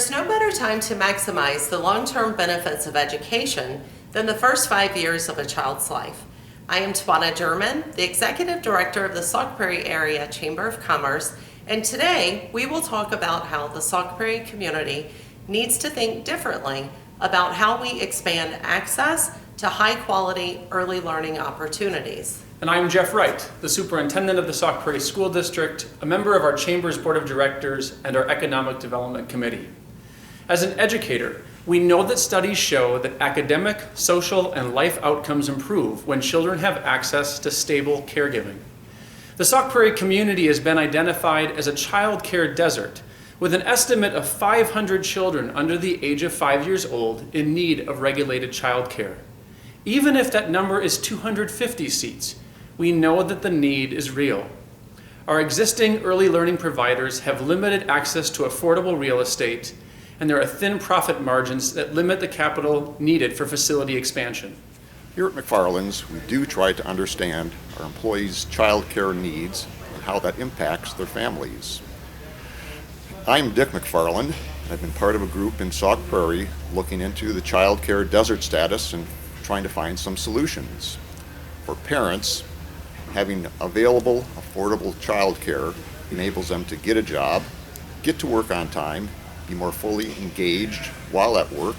There's no better time to maximize the long-term benefits of education than the first 5 years of a child's life. I am Tawana German, the Executive Director of the Sauk Prairie Area Chamber of Commerce, and today we will talk about how the Sauk Prairie community needs to think differently about how we expand access to high-quality early learning opportunities. And I'm Jeff Wright, the Superintendent of the Sauk Prairie School District, a member of our Chamber's Board of Directors and our Economic Development Committee. As an educator, we know that studies show that academic, social, and life outcomes improve when children have access to stable caregiving. The Sauk Prairie community has been identified as a child care desert, with an estimate of 500 children under the age of 5 years old in need of regulated child care. Even if that number is 250 seats, we know that the need is real. Our existing early learning providers have limited access to affordable real estate, and there are thin profit margins that limit the capital needed for facility expansion. Here at McFarland's, we do try to understand our employees' child care needs and how that impacts their families. I'm Dick McFarland. I've been part of a group in Sauk Prairie looking into the child care desert status and trying to find some solutions. For parents, having available, affordable child care enables them to get a job, get to work on time, be more fully engaged while at work,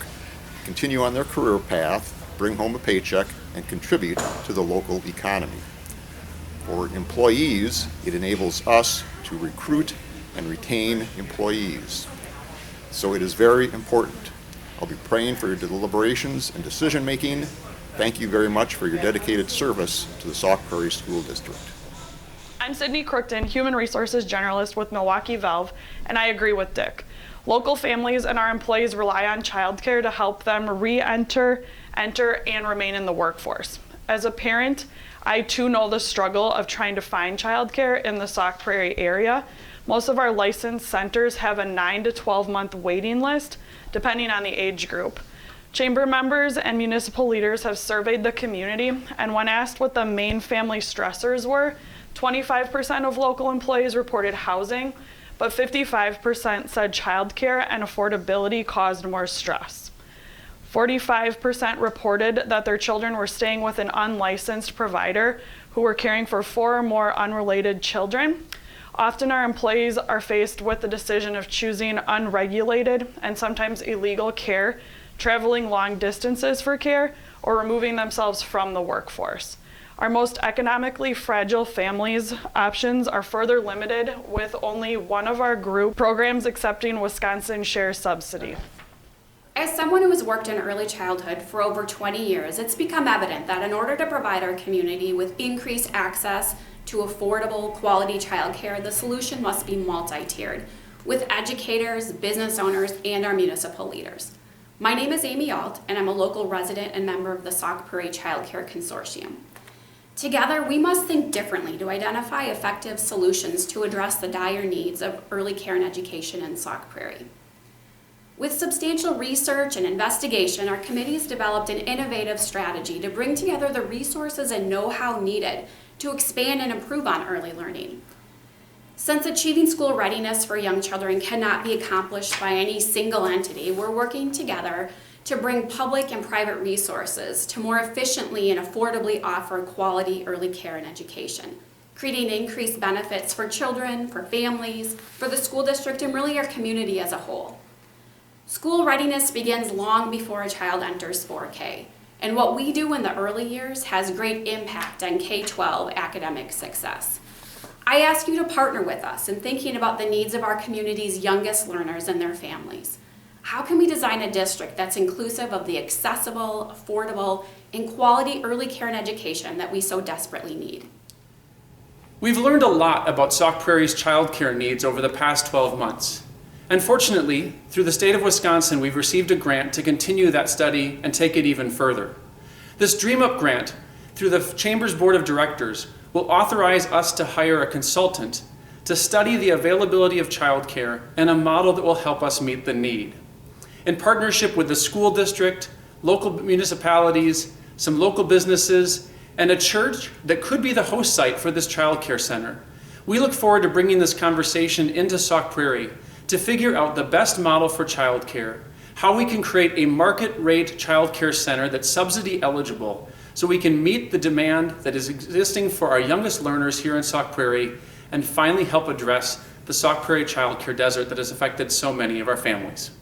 continue on their career path, bring home a paycheck, and contribute to the local economy. For employees, it enables us to recruit and retain employees. So it is very important. I'll be praying for your deliberations and decision making. Thank you very much for your dedicated service to the Sauk Prairie School District. I'm Sydney Crookton, Human Resources Generalist with Milwaukee Valve, and I agree with Dick. Local families and our employees rely on childcare to help them re-enter, enter, and remain in the workforce. As a parent, I too know the struggle of trying to find childcare in the Sauk Prairie area. Most of our licensed centers have a 9 to 12 month waiting list, depending on the age group. Chamber members and municipal leaders have surveyed the community, and when asked what the main family stressors were, 25% of local employees reported housing, but 55% said childcare and affordability caused more stress. 45% reported that their children were staying with an unlicensed provider who were caring for 4 or more unrelated children. Often our employees are faced with the decision of choosing unregulated and sometimes illegal care, traveling long distances for care, or removing themselves from the workforce. Our most economically fragile families' options are further limited, with only one of our group programs accepting Wisconsin Share Subsidy. As someone who has worked in early childhood for over 20 years, it's become evident that in order to provide our community with increased access to affordable, quality childcare, the solution must be multi-tiered, with educators, business owners, and our municipal leaders. My name is Amy Alt, and I'm a local resident and member of the Sauk Prairie Child Care Consortium. Together, we must think differently to identify effective solutions to address the dire needs of early care and education in Sauk Prairie. With substantial research and investigation, our committee has developed an innovative strategy to bring together the resources and know-how needed to expand and improve on early learning. Since achieving school readiness for young children cannot be accomplished by any single entity, we're working together to bring public and private resources to more efficiently and affordably offer quality early care and education, creating increased benefits for children, for families, for the school district, and really our community as a whole. School readiness begins long before a child enters 4K, and what we do in the early years has great impact on K-12 academic success. I ask you to partner with us in thinking about the needs of our community's youngest learners and their families. How can we design a district that's inclusive of the accessible, affordable, and quality early care and education that we so desperately need? We've learned a lot about Sauk Prairie's child care needs over the past 12 months. And fortunately, through the state of Wisconsin, we've received a grant to continue that study and take it even further. This Dream Up grant, through the Chamber's Board of Directors, will authorize us to hire a consultant to study the availability of childcare and a model that will help us meet the need. In partnership with the school district, local municipalities, some local businesses, and a church that could be the host site for this childcare center, we look forward to bringing this conversation into Sauk Prairie to figure out the best model for childcare, how we can create a market-rate childcare center that's subsidy eligible so we can meet the demand that is existing for our youngest learners here in Sauk Prairie, and finally help address the Sauk Prairie childcare desert that has affected so many of our families.